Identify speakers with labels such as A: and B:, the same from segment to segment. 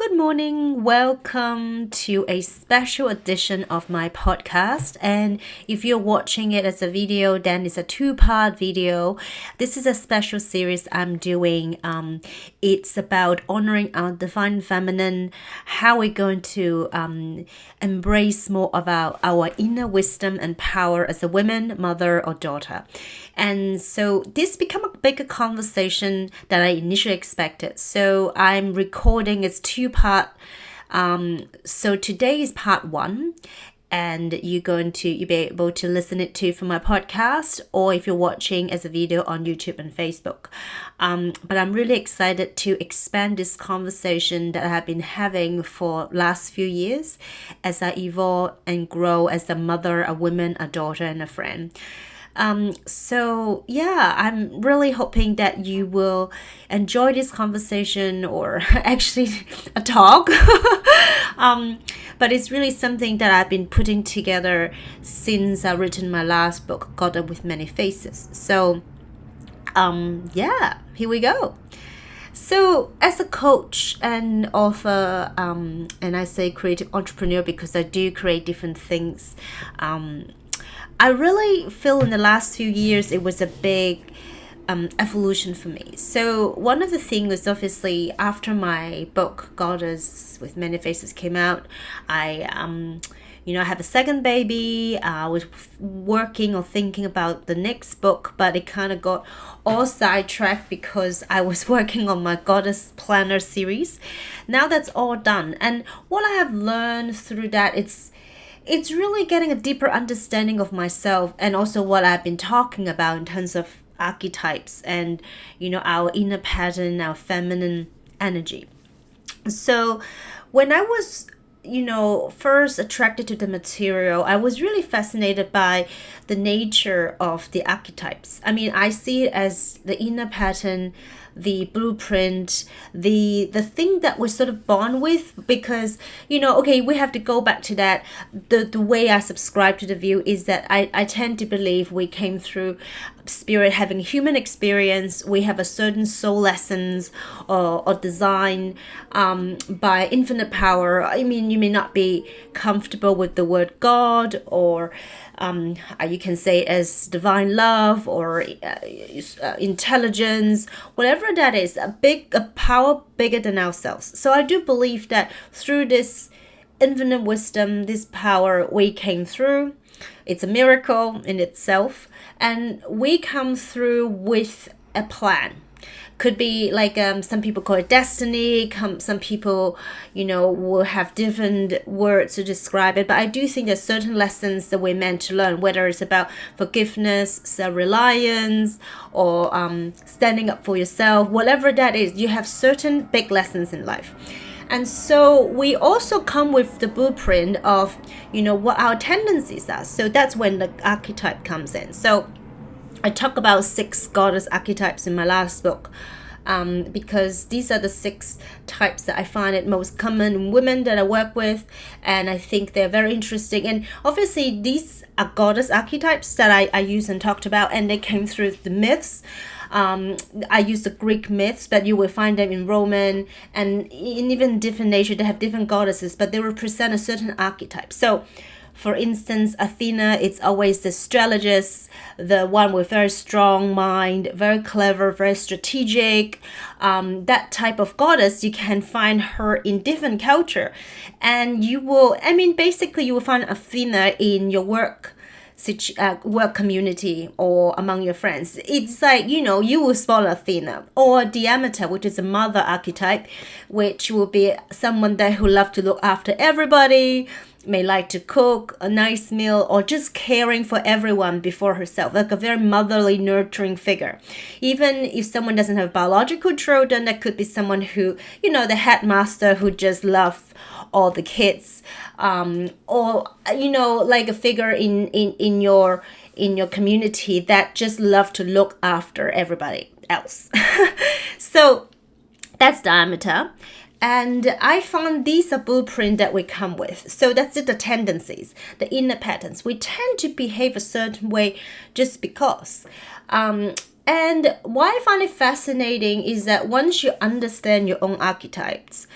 A: Good morning. Welcome to a special edition of my podcast. And if you're watching it as a video, then it's a two-part video. This is a special series I'm doing. It's about honoring our divine feminine, how we're going to embrace more of our inner wisdom and power as a woman, mother, or daughter. And so this became a bigger conversation than I initially expected. So I'm recording its two-part. So today is part one, and you'll be able to listen it to from my podcast, or if you're watching as a video on YouTube and Facebook. But I'm really excited to expand this conversation that I have been having for last few years as I evolve and grow as a mother, a woman, a daughter, and a friend. So yeah, I'm really hoping that you will enjoy this conversation, or actually a talk. But it's really something that I've been putting together since I've written my last book, God with Many Faces. So yeah, here we go. So as a coach and author, and I say creative entrepreneur because I do create different things, I really feel in the last few years it was a big evolution for me. So one of the things was obviously after my book Goddess with Many Faces came out, I have a second baby. I was working or thinking about the next book, but it kind of got all sidetracked because I was working on my Goddess Planner series. Now that's all done, and what I have learned through that, it's really getting a deeper understanding of myself and also what I've been talking about in terms of archetypes and, our inner pattern, our feminine energy. So when I was, first attracted to the material, I was really fascinated by the nature of the archetypes. I mean, I see it as the inner pattern, the blueprint, the thing that we're sort of born with, because we have to go back to that. The way I subscribe to the view is that I tend to believe we came through spirit having human experience. We have a certain soul lessons or design by infinite power. I mean, you may not be comfortable with the word God, or you can say it as divine love or intelligence, whatever that is, a power bigger than ourselves. So I do believe that through this infinite wisdom, this power, we came through. It's a miracle in itself, and we come through with a plan. Could be like some people call it destiny. Some people, will have different words to describe it. But I do think there's certain lessons that we're meant to learn, whether it's about forgiveness, self-reliance, or standing up for yourself. Whatever that is, you have certain big lessons in life. And so we also come with the blueprint of, what our tendencies are. So that's when the archetype comes in. So I talk about 6 goddess archetypes in my last book, because these are the 6 types that I find it most common in women that I work with, and I think they're very interesting. And obviously these are goddess archetypes that I use and talked about, and they came through the myths. I use the Greek myths, but you will find them in Roman and in even different nature. They have different goddesses, but they represent a certain archetype. So for instance, Athena, it's always the strategist, the one with very strong mind, very clever, very strategic. That type of goddess, you can find her in different culture. And basically you will find Athena in your work community or among your friends. It's like, you will spot Athena, or Demeter, which is a mother archetype, which will be someone who loves to look after everybody, may like to cook a nice meal, or just caring for everyone before herself, like a very motherly, nurturing figure. Even if someone doesn't have biological children, that could be someone who, the headmaster who just loves all the kids, or like a figure in your community that just love to look after everybody else. So that's Demeter. And I found these are blueprint that we come with. So that's it, the tendencies, the inner patterns. We tend to behave a certain way just because. And why I find it fascinating is that once you understand your own archetypes,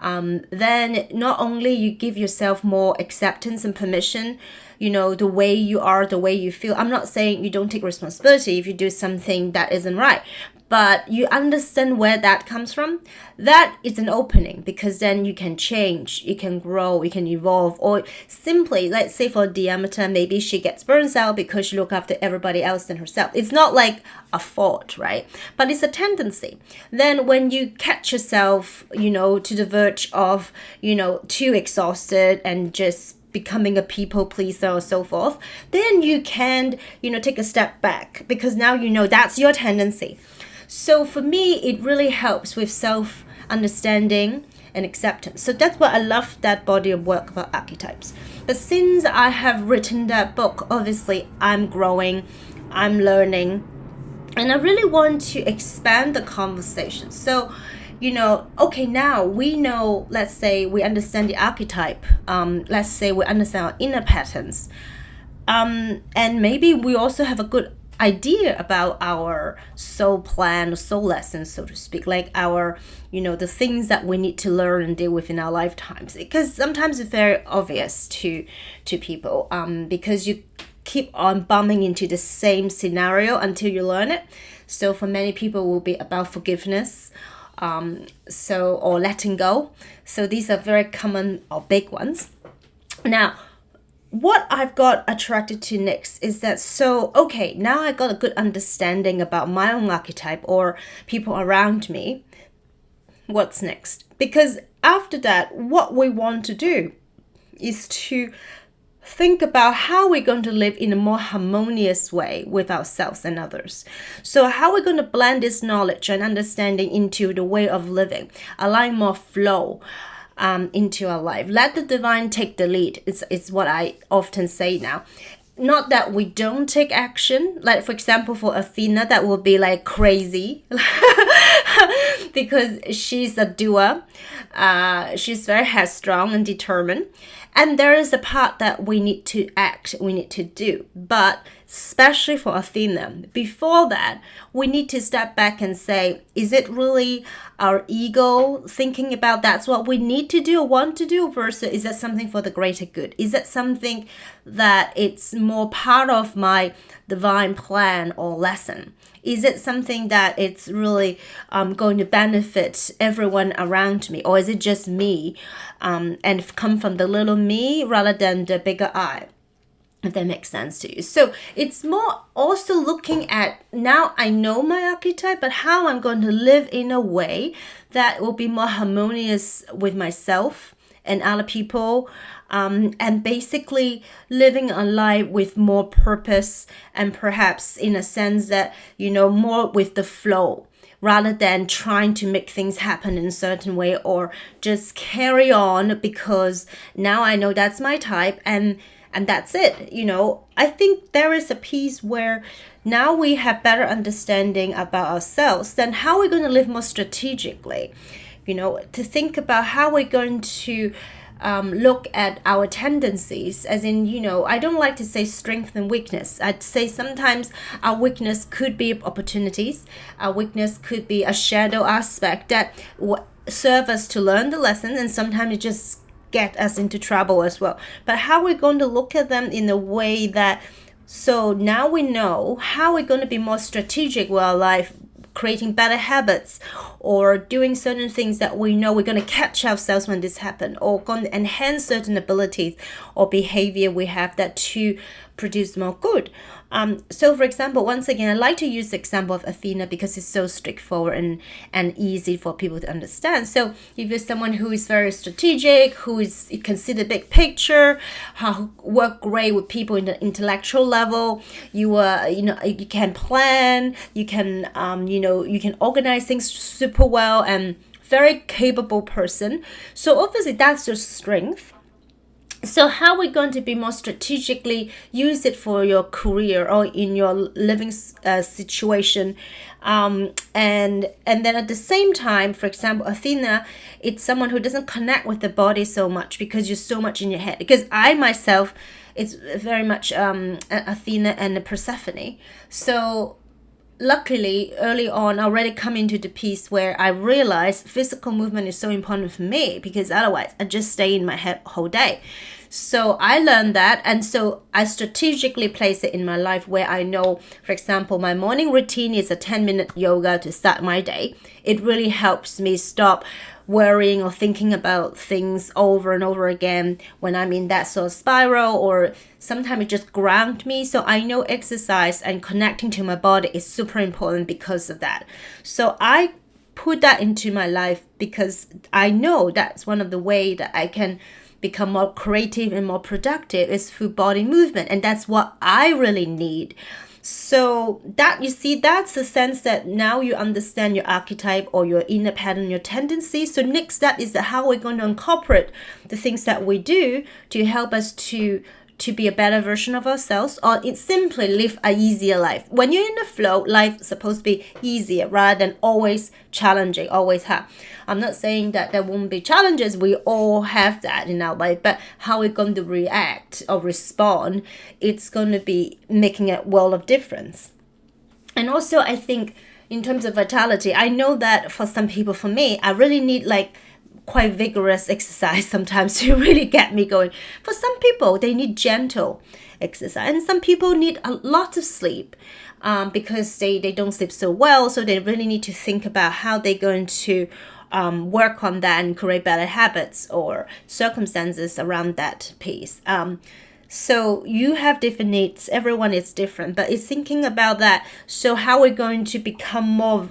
A: then not only you give yourself more acceptance and permission, the way you are, the way you feel. I'm not saying you don't take responsibility if you do something that isn't right, but you understand where that comes from. That is an opening, because then you can change, you can grow, you can evolve. Or simply, let's say for Diameter, maybe she gets burnt out because she looks after everybody else than herself. It's not like a fault, right? But it's a tendency. Then when you catch yourself, to the verge of, too exhausted and just becoming a people pleaser or so forth, then you can, take a step back, because now that's your tendency. So for me, it really helps with self-understanding and acceptance. So that's why I love that body of work about archetypes. But since I have written that book, obviously I'm growing, I'm learning, and I really want to expand the conversation. So, okay, now we know, let's say we understand the archetype, let's say we understand our inner patterns, and maybe we also have a good idea about our soul plan, soul lessons, so to speak, like our, the things that we need to learn and deal with in our lifetimes. Because sometimes it's very obvious to people, because you keep on bumping into the same scenario until you learn it. So for many people, it will be about forgiveness, or letting go. So these are very common or big ones. Now, what I've got attracted to next is that, now I got a good understanding about my own archetype or people around me. What's next? Because after that, what we want to do is to think about how we're going to live in a more harmonious way with ourselves and others. So how we're going to blend this knowledge and understanding into the way of living, allowing more flow into our life. Let the divine take the lead. It's what I often say now. Not that we don't take action. Like, for example, for Athena, that will be like crazy because she's a doer. She's very headstrong and determined. And there is a part that we need to act, we need to do. But especially for Athena, before that, we need to step back and say, is it really our ego thinking about that's what we need to do or want to do, versus is that something for the greater good? Is that something that it's more part of my divine plan or lesson? Is it something that it's really going to benefit everyone around me? Or is it just me and come from the little me rather than the bigger I? If that makes sense to you. So it's more also looking at, now I know my archetype, but how I'm going to live in a way that will be more harmonious with myself and other people, and basically living a life with more purpose, and perhaps in a sense that, more with the flow, rather than trying to make things happen in a certain way, or just carry on because now I know that's my type and that's it. I think there is a piece where now we have better understanding about ourselves, then how we're going to live more strategically, to think about how we're going to look at our tendencies, as in, I don't like to say strength and weakness. I'd say sometimes our weakness could be opportunities. Our weakness could be a shadow aspect that serve us to learn the lesson, and sometimes it just get us into trouble as well. But how we're going to look at them in a way that, so now we know how we're going to be more strategic with our life, creating better habits, or doing certain things that we know we're going to catch ourselves when this happens, or going to enhance certain abilities or behavior we have that to produce more good. So for example, once again, I like to use the example of Athena because it's so straightforward and easy for people to understand. So if you're someone who is very strategic, who is consider big picture, how work great with people in the intellectual level, you can plan, you can you can organize things super well, and very capable person. So obviously that's your strength. So how we're going to be more strategically use it for your career or in your living situation, and then at the same time, for example, Athena, it's someone who doesn't connect with the body so much because you're so much in your head. Because I myself, it's very much Athena and Persephone. So luckily, early on, I already come into the piece where I realized physical movement is so important for me, because otherwise I just stay in my head whole day. So I learned that, and so I strategically place it in my life where I know, for example, my morning routine is a 10-minute yoga to start my day. It really helps me stop worrying or thinking about things over and over again when I'm in that sort of spiral, or sometimes it just grounds me. So I know exercise and connecting to my body is super important because of that. So I put that into my life because I know that's one of the ways that I can become more creative and more productive is through body movement, and that's what I really need. So that, you see, that's the sense that now you understand your archetype or your inner pattern, your tendency. So next step is that how we're going to incorporate the things that we do to help us to be a better version of ourselves, or it's simply live a easier life. When you're in the flow, life is supposed to be easier rather than always challenging, always hard. I'm not saying that there won't be challenges. We all have that in our life, but how we're going to react or respond, it's going to be making a world of difference. And also, I think in terms of vitality, I know that for some people, for me, I really need like quite vigorous exercise sometimes to really get me going. For some people, they need gentle exercise, and some people need a lot of sleep because they don't sleep so well. So they really need to think about how they're going to work on that and create better habits or circumstances around that piece. So you have different needs. Everyone is different, but it's thinking about that. So how we're going to become more,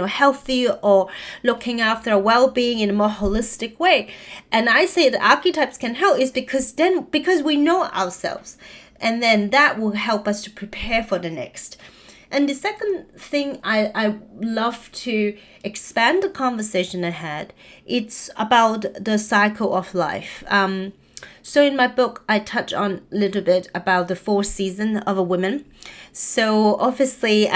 A: healthy or looking after our well-being in a more holistic way. And I say the archetypes can help is because we know ourselves, and then that will help us to prepare for the next. And the second thing I love to expand the conversation ahead, it's about the cycle of life. So in my book, I touch on a little bit about the 4 seasons of a woman. So obviously,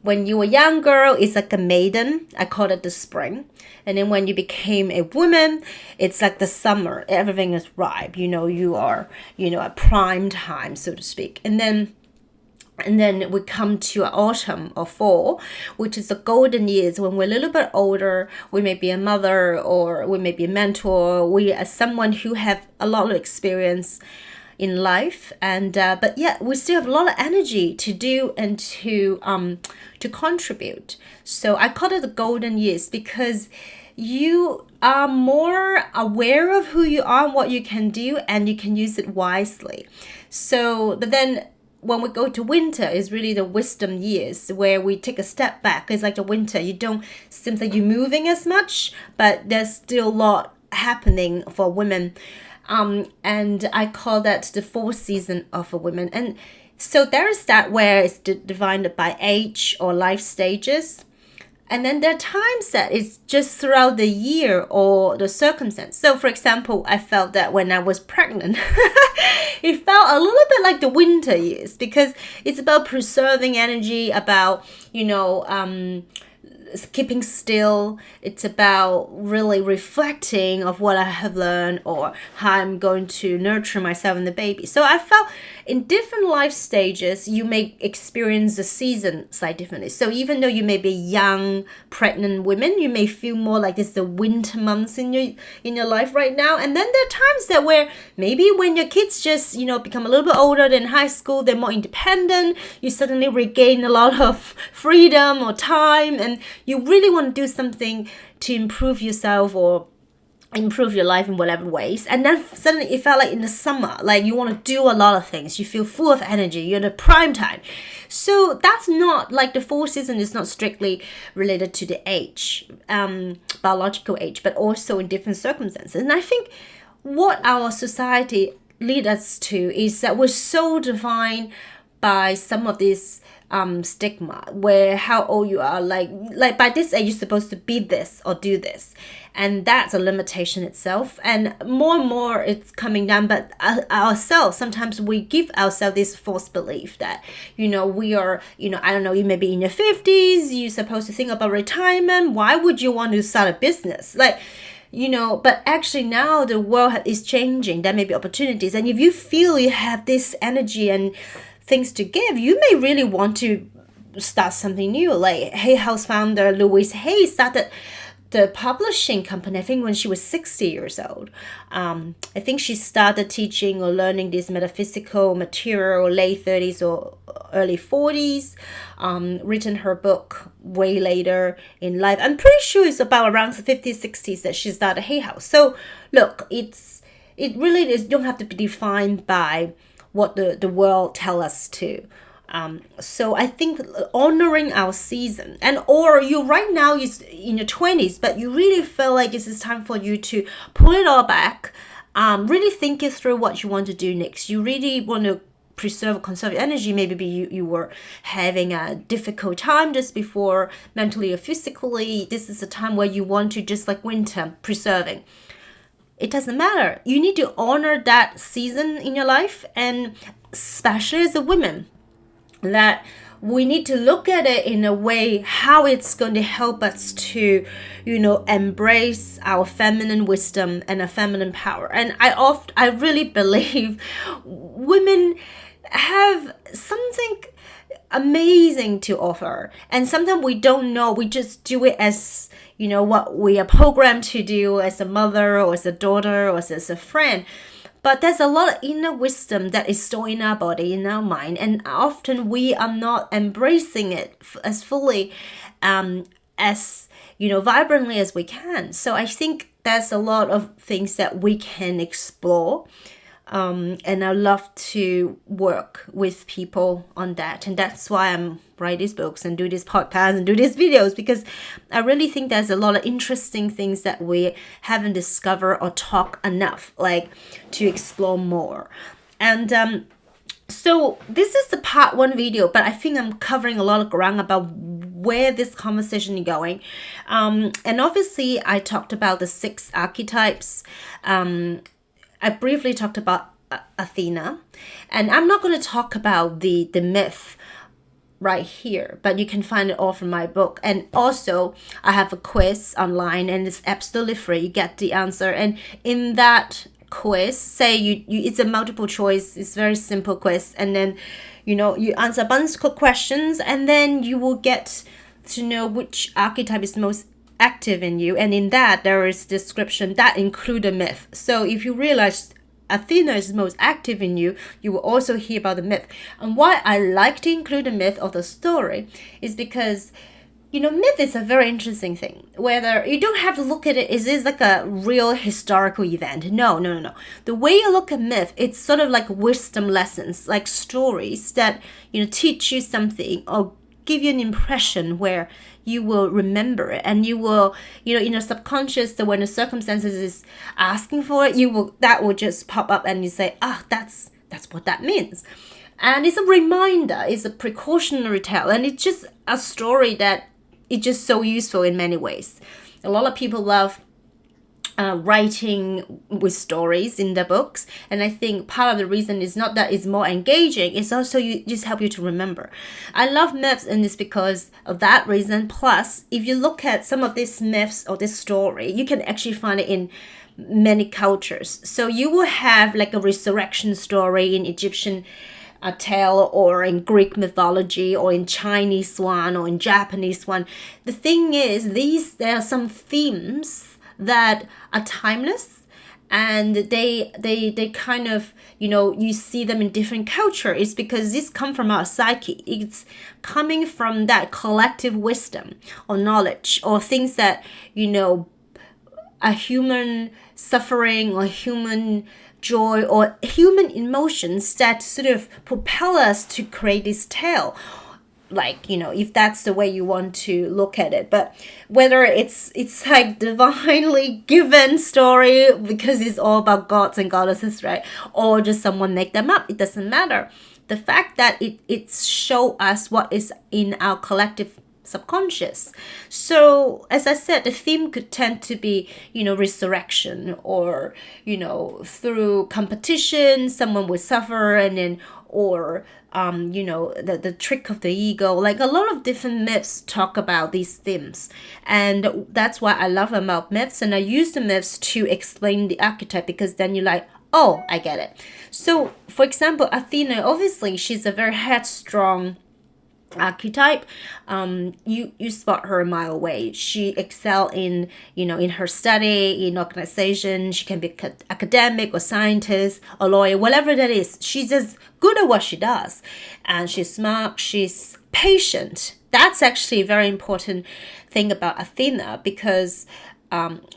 A: when you were a young girl, it's like a maiden. I call it the spring. And then when you became a woman, it's like the summer. Everything is ripe. You are, a prime time, so to speak. And then we come to autumn or fall, which is the golden years when we're a little bit older. We may be a mother, or we may be a mentor. We are someone who have a lot of experience in life, and but yet we still have a lot of energy to do and to contribute. So I call it the golden years because you are more aware of who you are and what you can do, and you can use it wisely. So, but then when we go to winter, is really the wisdom years where we take a step back. It's like the winter, seems like you're moving as much, but there's still a lot happening for women. And I call that the 4th season of a woman. And so there is that where it's divided by age or life stages. And then there are times that it's just throughout the year or the circumstance. So for example, I felt that when I was pregnant, it felt a little bit like the winter years because it's about preserving energy, about, keeping still. It's about really reflecting of what I have learned or how I'm going to nurture myself and the baby. So I felt in different life stages, you may experience the season slightly differently. So even though you may be young, pregnant women, you may feel more like it's the winter months in your life right now. And then there are times that where maybe when your kids just, become a little bit older than high school, they're more independent, you suddenly regain a lot of freedom or time, and you really want to do something to improve yourself or improve your life in whatever ways. And then suddenly it felt like in the summer, like you want to do a lot of things, you feel full of energy, you're in the prime time. So that's not like the 4th season is not strictly related to the age, biological age, but also in different circumstances. And I think what our society lead us to is that we're so defined by some of these stigma, where how old you are, like by this age you're supposed to be this or do this, and that's a limitation itself. And more it's coming down, but ourselves, sometimes we give ourselves this false belief that we are, I don't know, you may be in your 50s, you're supposed to think about retirement. Why would you want to start a business? But actually now the world is changing. There may be opportunities, and if you feel you have this energy and things to give, you may really want to start something new. Like Hay House founder Louise Hay started the publishing company, I think when she was 60 years old. I think she started teaching or learning this metaphysical material late 30s or early 40s. Written her book way later in life. I'm pretty sure it's about around the 50s, 60s that she started Hay House. So look, it really is, don't have to be defined by what the world tell us to. So I think honoring our season, and or you right now is in your 20s, but you really feel like this is time for you to pull it all back, really think it through what you want to do next. You really want to conserve energy. Maybe you were having a difficult time just before, mentally or physically. This is a time where you want to, just like winter, preserving. It doesn't matter. You need to honor that season in your life, and especially as a woman, that we need to look at it in a way how it's going to help us to, embrace our feminine wisdom and our feminine power. And I really believe women have something amazing to offer, and sometimes we don't know. We just do it as what we are programmed to do as a mother or as a daughter or as a friend. But there's a lot of inner wisdom that is stored in our body, in our mind, and often we are not embracing it as fully, as vibrantly as we can. So I think there's a lot of things that we can explore, and I love to work with people on that, and that's why I'm write these books and do this podcast and do these videos, because I really think there's a lot of interesting things that we haven't discovered or talked enough, like to explore more. And so this is the part 1 video, but I think I'm covering a lot of ground about where this conversation is going. And obviously I talked about the 6 archetypes. I briefly talked about Athena, and I'm not going to talk about the myth right here, but you can find it all from my book. And also I have a quiz online, and it's absolutely free. You get the answer, and in that quiz, say you it's a multiple choice, it's very simple quiz, and then you answer a bunch of questions, and then you will get to know which archetype is most active in you, and in that there is description that include a myth. So if you realize Athena is most active in you, you will also hear about the myth. And why I like to include the myth of the story is because myth is a very interesting thing. Whether you don't have to look at it, is this like a real historical event? No. The way you look at myth, it's sort of like wisdom lessons, like stories that teach you something or give you an impression where you will remember it, and you will in your subconscious, that when the circumstances is asking for it, that will just pop up, and you say, that's what that means. And it's a reminder, it's a precautionary tale, and it's just a story that it's just so useful in many ways. A lot of people love writing with stories in the books, and I think part of the reason is not that it's more engaging, it's also you just help you to remember. I love myths, and it's because of that reason. Plus, if you look at some of these myths or this story, you can actually find it in many cultures. So you will have like a resurrection story in Egyptian tale, or in Greek mythology, or in Chinese one, or in Japanese one. The thing is, there are some themes that are timeless, and they kind of you see them in different culture. It's because this come from our psyche. It's coming from that collective wisdom or knowledge, or things that a human suffering or human joy or human emotions that sort of propel us to create this tale. Like if that's the way you want to look at it. But whether it's like divinely given story because it's all about gods and goddesses, right, or just someone make them up, it doesn't matter. The fact that it show us what is in our collective subconscious. So as I said, the theme could tend to be resurrection, or through competition someone will suffer, and then or the trick of the ego. Like a lot of different myths talk about these themes, and that's why I love about myths. And I use the myths to explain the archetype, because then you're like, oh, I get it. So for example, Athena, obviously she's a very headstrong archetype, you spot her a mile away. She excel in, in her study, in organization. She can be academic or scientist or lawyer, whatever that is. She's just good at what she does, and she's smart. She's patient. That's actually a very important thing about Athena, because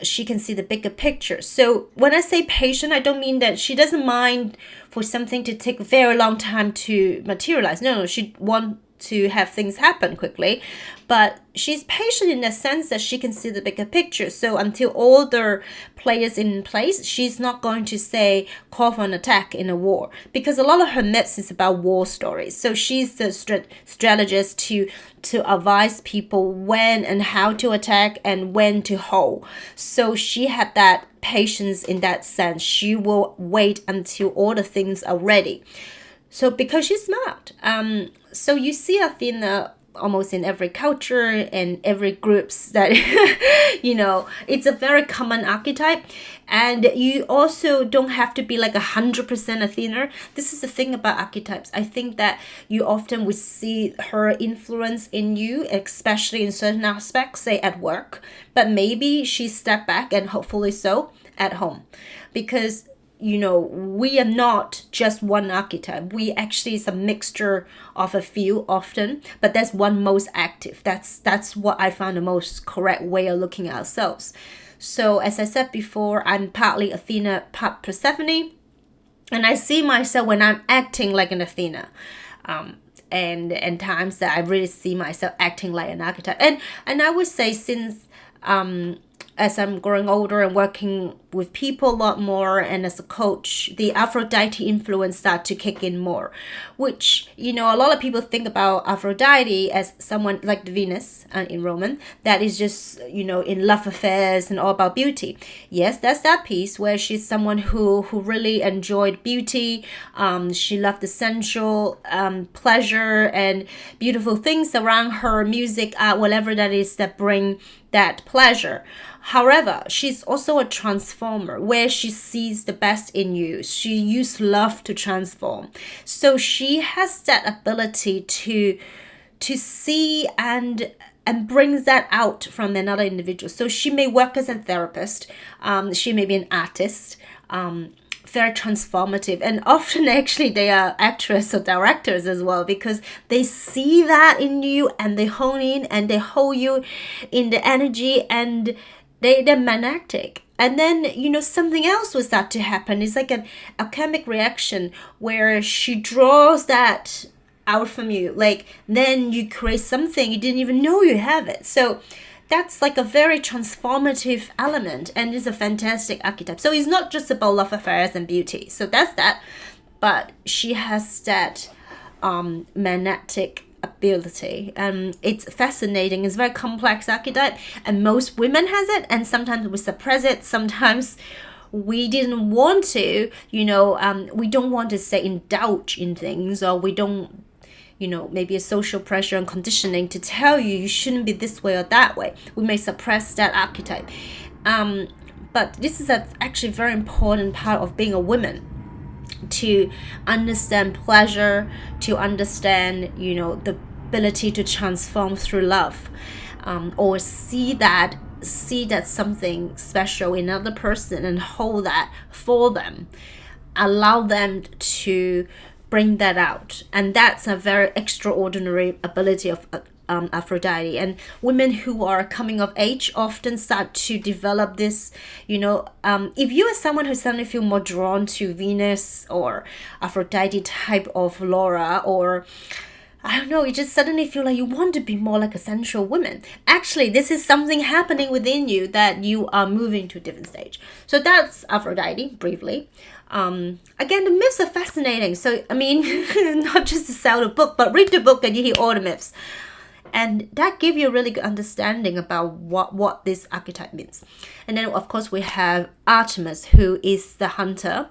A: she can see the bigger picture. So when I say patient, I don't mean that she doesn't mind for something to take a very long time to materialize. No, she wants to have things happen quickly, but she's patient in the sense that she can see the bigger picture. So until all the players in place, she's not going to say call for an attack in a war, because a lot of her myths is about war stories. So she's the strategist to advise people when and how to attack and when to hold. So she had that patience in that sense. She will wait until all the things are ready. So because she's smart, so you see Athena almost in every culture and every groups that, it's a very common archetype. And you also don't have to be like 100% Athena. This is the thing about archetypes. I think that you often would see her influence in you, especially in certain aspects, say at work, but maybe she stepped back, and hopefully so, at home. Because we are not just one archetype. We actually is a mixture of a few often, but that's one most active. That's what I found the most correct way of looking at ourselves. So as I said before, I'm partly Athena, part Persephone, and I see myself when I'm acting like an Athena. And times that I really see myself acting like an archetype. And I would say since as I'm growing older and working with people a lot more, and as a coach, the Aphrodite influence start to kick in more, which, a lot of people think about Aphrodite as someone like the Venus in Roman, that is just, in love affairs and all about beauty. Yes, that's that piece where she's someone who really enjoyed beauty. She loved the sensual pleasure and beautiful things around her, music, art, whatever that is that bring that pleasure. However, she's also a transformer where she sees the best in you. She used love to transform. So she has that ability to see and brings that out from another individual. So she may work as a therapist. She may be an artist. Very transformative, and often actually they are actors or directors as well, because they see that in you and they hone in and they hold you in the energy, and they're magnetic. And then something else will start to happen. It's like an alchemic reaction where she draws that out from you, like then you create something you didn't even know you have it. So that's like a very transformative element, and it's a fantastic archetype. So it's not just about love affairs and beauty. So that's that. But she has that magnetic ability. It's fascinating. It's a very complex archetype, and most women has it, and sometimes we suppress it. Sometimes we didn't want to, we don't want to say indulge in things, or we don't, maybe a social pressure and conditioning to tell you shouldn't be this way or that way. We may suppress that archetype. But this is actually a very important part of being a woman, to understand pleasure, to understand, the ability to transform through love, or see that something special in another person and hold that for them, allow them to bring that out. And that's a very extraordinary ability of Aphrodite. And women who are coming of age often start to develop this, if you are someone who suddenly feel more drawn to Venus or Aphrodite type of Laura, or I don't know, you just suddenly feel like you want to be more like a sensual woman. Actually, this is something happening within you that you are moving to a different stage. So that's Aphrodite, briefly. Again, the myths are fascinating. So, not just to sell the book, but read the book and you hear all the myths. And that gives you a really good understanding about what this archetype means. And then, of course, we have Artemis, who is the hunter,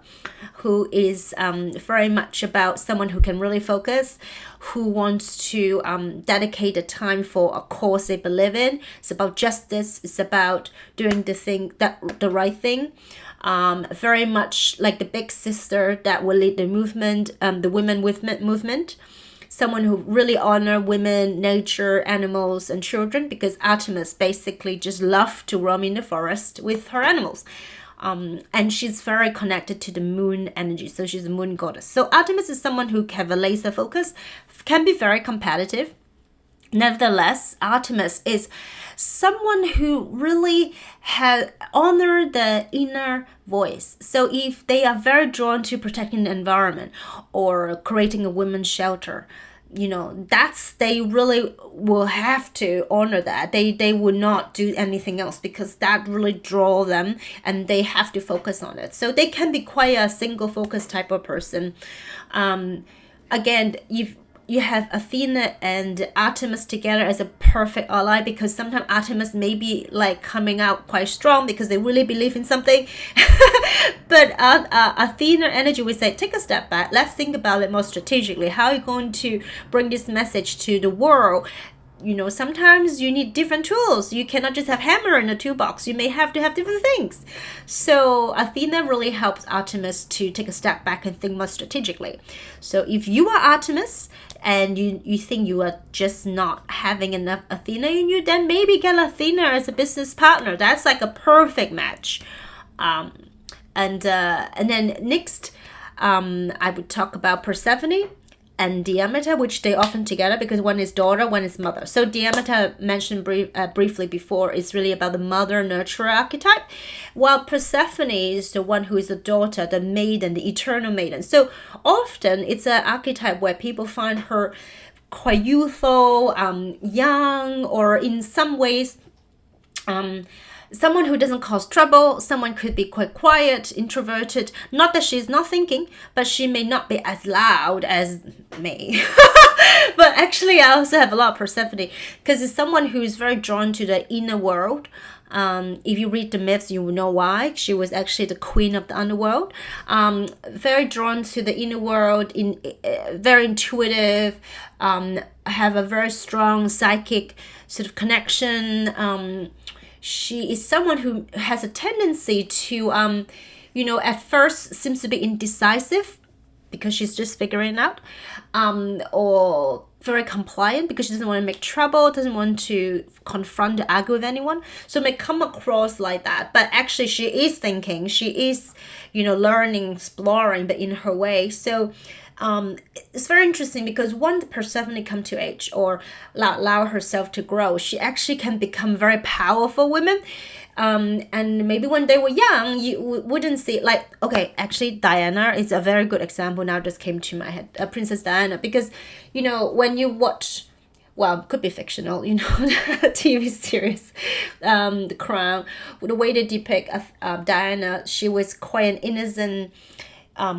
A: who is very much about someone who can really focus, who wants to dedicate the time for a cause they believe in. It's about justice. It's about doing the right thing. Very much like the big sister that will lead the movement, the women movement. someone who really honor women, nature, animals, and children, because Artemis basically just loved to roam in the forest with her animals. And she's very connected to the moon energy, so she's a moon goddess. So Artemis is someone who have a laser focus, can be very competitive. Nevertheless, Artemis is someone who really honor the inner voice. So if they are very drawn to protecting the environment or creating a women's shelter, they really will have to honor that. They will not do anything else because that really draw them, and they have to focus on it. So they can be quite a single focus type of person. Again, if you have Athena and Artemis together as a perfect ally, because sometimes Artemis may be like coming out quite strong because they really believe in something. But Athena energy, we say, take a step back. Let's think about it more strategically. How are you going to bring this message to the world? Sometimes you need different tools. You cannot just have hammer in a toolbox. You may have to have different things. So Athena really helps Artemis to take a step back and think more strategically. So if you are Artemis and you think you are just not having enough Athena in you, then maybe get Athena as a business partner. That's like a perfect match. And then next, I would talk about Persephone and Demeter, which they often together because one is daughter, one is mother. So Demeter, mentioned briefly before, is really about the mother nurturer archetype, while Persephone is the one who is the daughter, the maiden, the eternal maiden. So often it's an archetype where people find her quite youthful, young, or in some ways someone who doesn't cause trouble. Someone could be quite quiet, introverted. Not that she's not thinking, but she may not be as loud as me. But actually, I also have a lot of Persephone because it's someone who is very drawn to the inner world. If you read the myths, you will know why. She was actually the queen of the underworld. Very drawn to the inner world, very intuitive, have a very strong psychic sort of connection. She is someone who has a tendency to, at first seems to be indecisive because she's just figuring it out, or very compliant because she doesn't want to make trouble, doesn't want to confront or argue with anyone. So it may come across like that, but actually she is thinking, she is, learning, exploring, but in her way. So it's very interesting because once Persephone come to age or allow herself to grow, she actually can become very powerful women. And maybe when they were young, you wouldn't see actually Diana is a very good example now just came to my head, Princess Diana, because, when you watch, well, could be fictional, the TV series, The Crown, the way they depict Diana, she was quite an innocent,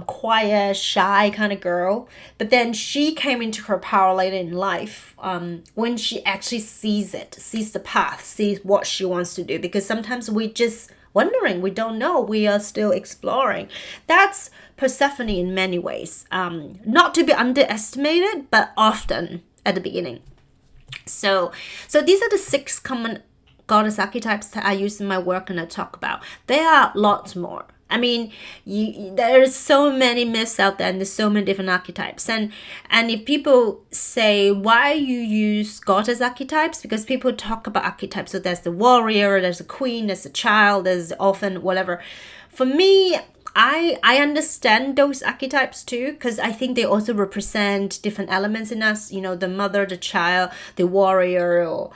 A: quiet, shy kind of girl, but then she came into her power later in life when she actually sees the path, sees what she wants to do, because sometimes we just wondering, we don't know, we are still exploring. That's Persephone in many ways, not to be underestimated, but often at the beginning. So these are the 6 common goddess archetypes that I use in my work and I talk about. There are lots more. I mean, there's so many myths out there and there's so many different archetypes. And if people say, why you use goddess archetypes? Because people talk about archetypes. So there's the warrior, there's a queen, there's a child, there's the orphan, whatever. For me, I understand those archetypes too, because I think they also represent different elements in us. The mother, the child, the warrior, or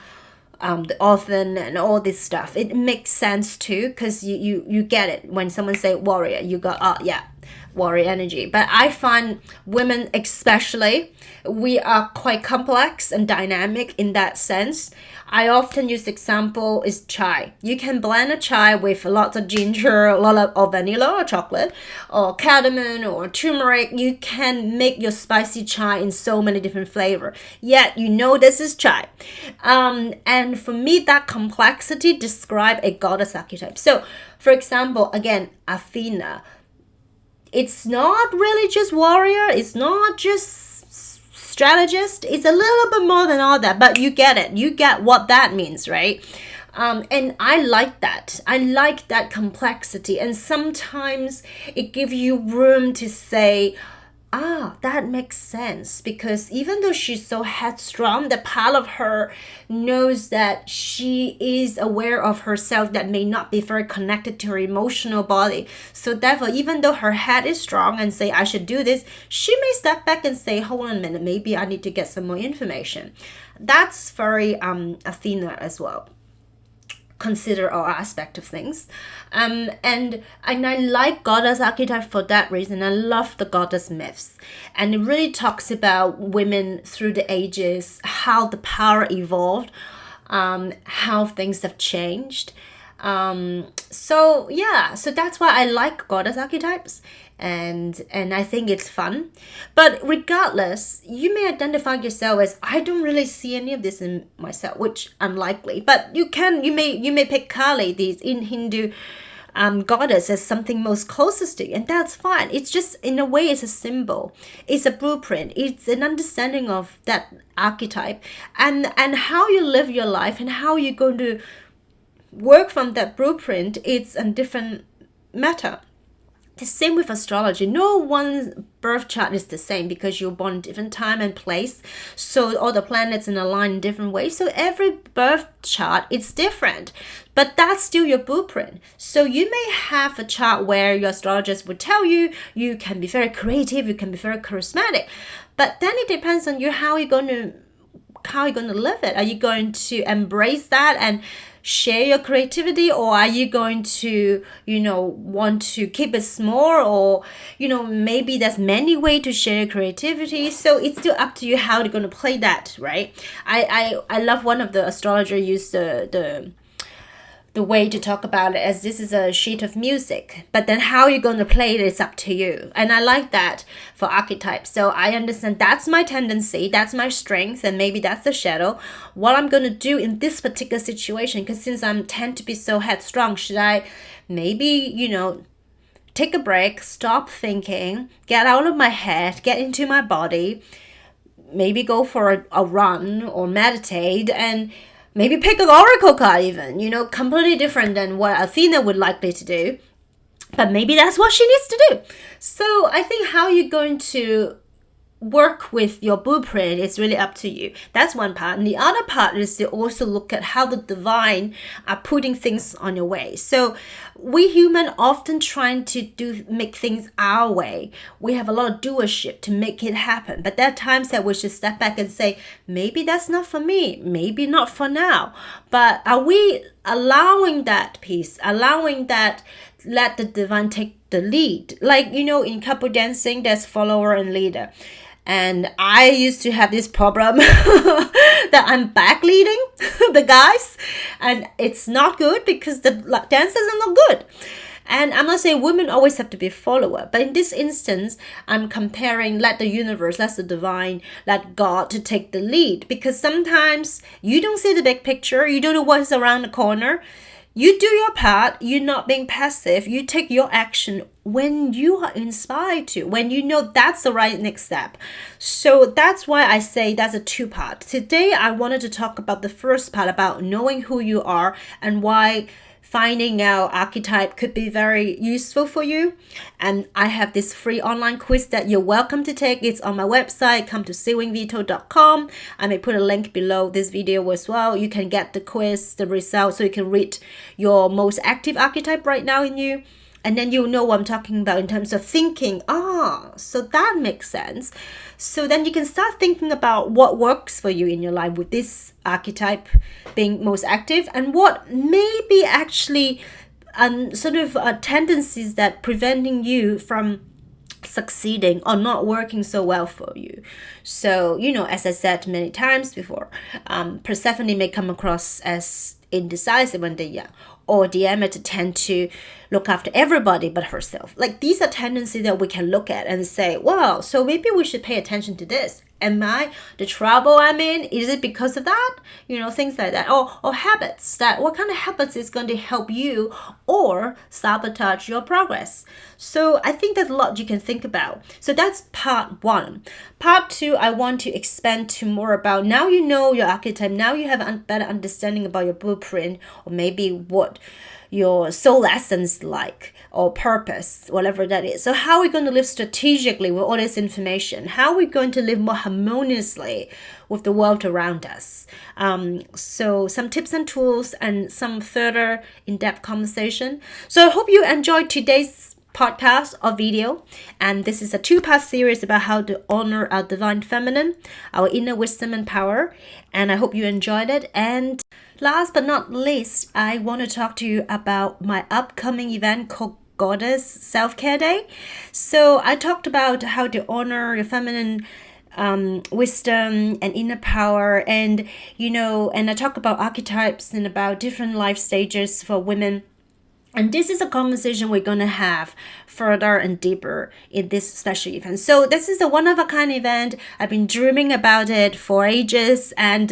A: the orphan and all this stuff. It makes sense too, because you get it when someone say warrior, you go, oh yeah, warrior energy. But I find women especially, we are quite complex and dynamic in that sense. I often use example is chai. You can blend a chai with lots of ginger, a lot of vanilla or chocolate, or cardamom or turmeric. You can make your spicy chai in so many different flavor. Yet this is chai. And for me, that complexity describe a goddess archetype. So, for example, again, Athena. It's not really just warrior. It's not just strategist. It's a little bit more than all that, but you get it. You get what that means, right? And I like that. I like that complexity. And sometimes it gives you room to say, That makes sense, because even though she's so headstrong, the part of her knows that she is aware of herself that may not be very connected to her emotional body. So therefore, even though her head is strong and say, I should do this, she may step back and say, hold on a minute, maybe I need to get some more information. That's very Athena as well. Consider all aspect of things, and I like goddess archetype for that reason. I love the goddess myths, and it really talks about women through the ages, how the power evolved, how things have changed. So that's why I like goddess archetypes, and I think it's fun. But regardless, you may identify yourself as, I don't really see any of this in myself, which unlikely. But you may pick Kali, these in Hindu goddess, as something most closest to you, and that's fine. It's just, in a way, it's a symbol, it's a blueprint, it's an understanding of that archetype, and how you live your life and how you're going to work from that blueprint. It's a different matter. The same with astrology. No one birth chart is the same, because you're born in different time and place. So all the planets in a line in different ways. So every birth chart is different. But that's still your blueprint. So you may have a chart where your astrologist would tell you, you can be very creative, you can be very charismatic. But then it depends on you, how you're going to live it. Are you going to embrace that and share your creativity, or are you going to want to keep it small, or maybe there's many ways to share your creativity? So it's still up to you how you're going to play that, right? I love one of the astrologer used the way to talk about it as, this is a sheet of music, but then how you're going to play it is up to you. And I like that for archetypes. So I understand that's my tendency, that's my strength, and maybe that's the shadow. What I'm going to do in this particular situation, because since I tend to be so headstrong, should I maybe take a break, stop thinking, get out of my head, get into my body, maybe go for a run or meditate, and maybe pick an oracle card even, completely different than what Athena would likely to do. But maybe that's what she needs to do. So I think how you're going to work with your blueprint is really up to you. That's one part. And the other part is to also look at how the divine are putting things on your way. So we human often trying to make things our way. We have a lot of doership to make it happen. But there are times that we should step back and say, maybe that's not for me, maybe not for now. But are we allowing that piece, allowing that, let the divine take the lead? Like, in couple dancing, there's follower and leader. And I used to have this problem that I'm back leading the guys, and it's not good because the dancers are not good. And I'm not saying women always have to be follower, but in this instance, I'm comparing, let the universe, let the divine, let God to take the lead, because sometimes you don't see the big picture, you don't know what's around the corner. You do your part, you're not being passive, you take your action when you are inspired to, when you know that's the right next step. So that's why I say that's a two-part. Today, I wanted to talk about the first part, about knowing who you are and why finding out archetype could be very useful for you. And I have this free online quiz that you're welcome to take. It's on my website, come to sewingvito.com. I may put a link below this video as well. You can get the quiz, the results, so you can read your most active archetype right now in you. And then you'll know what I'm talking about in terms of thinking, so that makes sense. So then you can start thinking about what works for you in your life with this archetype being most active, and what may be actually tendencies that preventing you from succeeding or not working so well for you. So, as I said many times before, Persephone may come across as indecisive when they're young, or Demeter tend to look after everybody but herself. Like, these are tendencies that we can look at and say, wow, so maybe we should pay attention to this. Am I the trouble I'm in? Is it because of that? Things like that. Or habits. That what kind of habits is going to help you or sabotage your progress? So I think there's a lot you can think about. So that's part one. Part two, I want to expand to more about, now you know your archetype, now you have a better understanding about your blueprint, or maybe what your soul essence like, or purpose, whatever that is. So how are we going to live strategically with all this information? How are we going to live more harmoniously with the world around us? So some tips and tools and some further in-depth conversation. So I hope you enjoyed today's podcast or video, and this is a 2-part series about how to honor our divine feminine, our inner wisdom and power, and I hope you enjoyed it. And last but not least, I want to talk to you about my upcoming event called Goddess Self-Care Day. So I talked about how to honor your feminine wisdom and inner power, and and I talk about archetypes and about different life stages for women. And this is a conversation we're going to have further and deeper in this special event. So this is a one-of-a-kind event. I've been dreaming about it for ages, and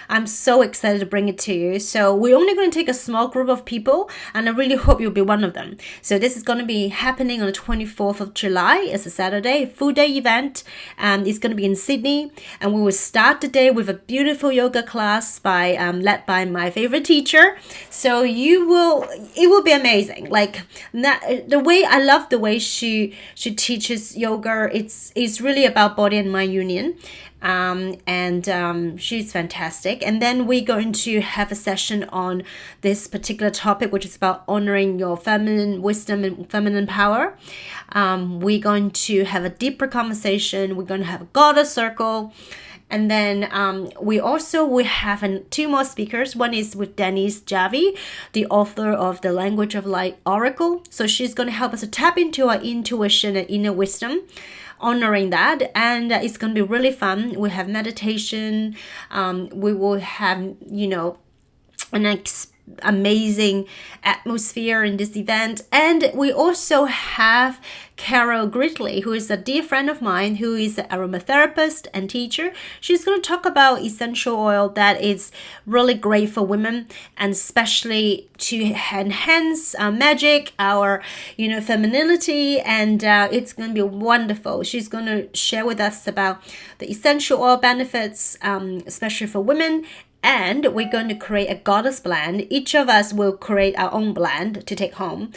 A: I'm so excited to bring it to you. So we're only going to take a small group of people, and I really hope you'll be one of them. So this is going to be happening on the 24th of July. It's a Saturday, full-day event. It's going to be in Sydney, and we will start the day with a beautiful yoga class led by my favorite teacher. So it will be amazing. Like I love the way she teaches yoga. It's really about body and mind union, and she's fantastic. And then we're going to have a session on this particular topic, which is about honoring your feminine wisdom and feminine power. We're going to have a deeper conversation. We're going to have a goddess circle. And then we have 2 more speakers. One is with Denise Javi, the author of The Language of Light Oracle. So she's going to help us to tap into our intuition and inner wisdom, honoring that. And it's going to be really fun. We have meditation. We will have, an amazing atmosphere in this event. And we also have Carol Gridley, who is a dear friend of mine, who is an aromatherapist and teacher. She's going to talk about essential oil that is really great for women, and especially to enhance our magic, our femininity, and it's going to be wonderful. She's going to share with us about the essential oil benefits, especially for women. And we're going to create a goddess blend. Each of us will create our own blend to take home.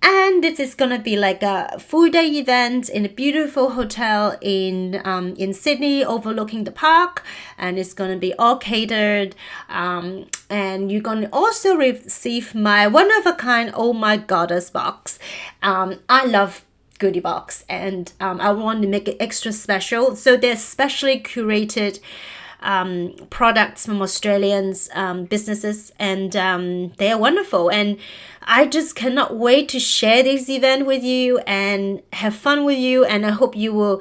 A: And this is going to be like a full-day event in a beautiful hotel in Sydney, overlooking the park. And it's going to be all catered. And you're going to also receive my one-of-a-kind Oh My Goddess box. I love goodie box, and I want to make it extra special. So they're specially curated products from Australians businesses, and they are wonderful, and I just cannot wait to share this event with you and have fun with you, and I hope you will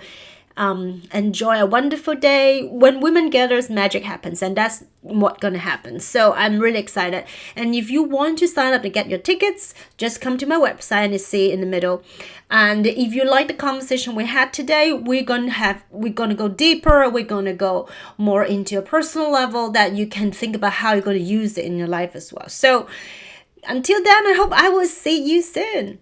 A: enjoy a wonderful day. When women gathers, magic happens, and that's what's gonna happen. So I'm really excited, and if you want to sign up to get your tickets, just come to my website and you see in the middle. And if you like the conversation we had today, we're gonna go deeper. We're gonna go more into a personal level that you can think about how you're gonna use it in your life as well. So until then, I hope I will see you soon.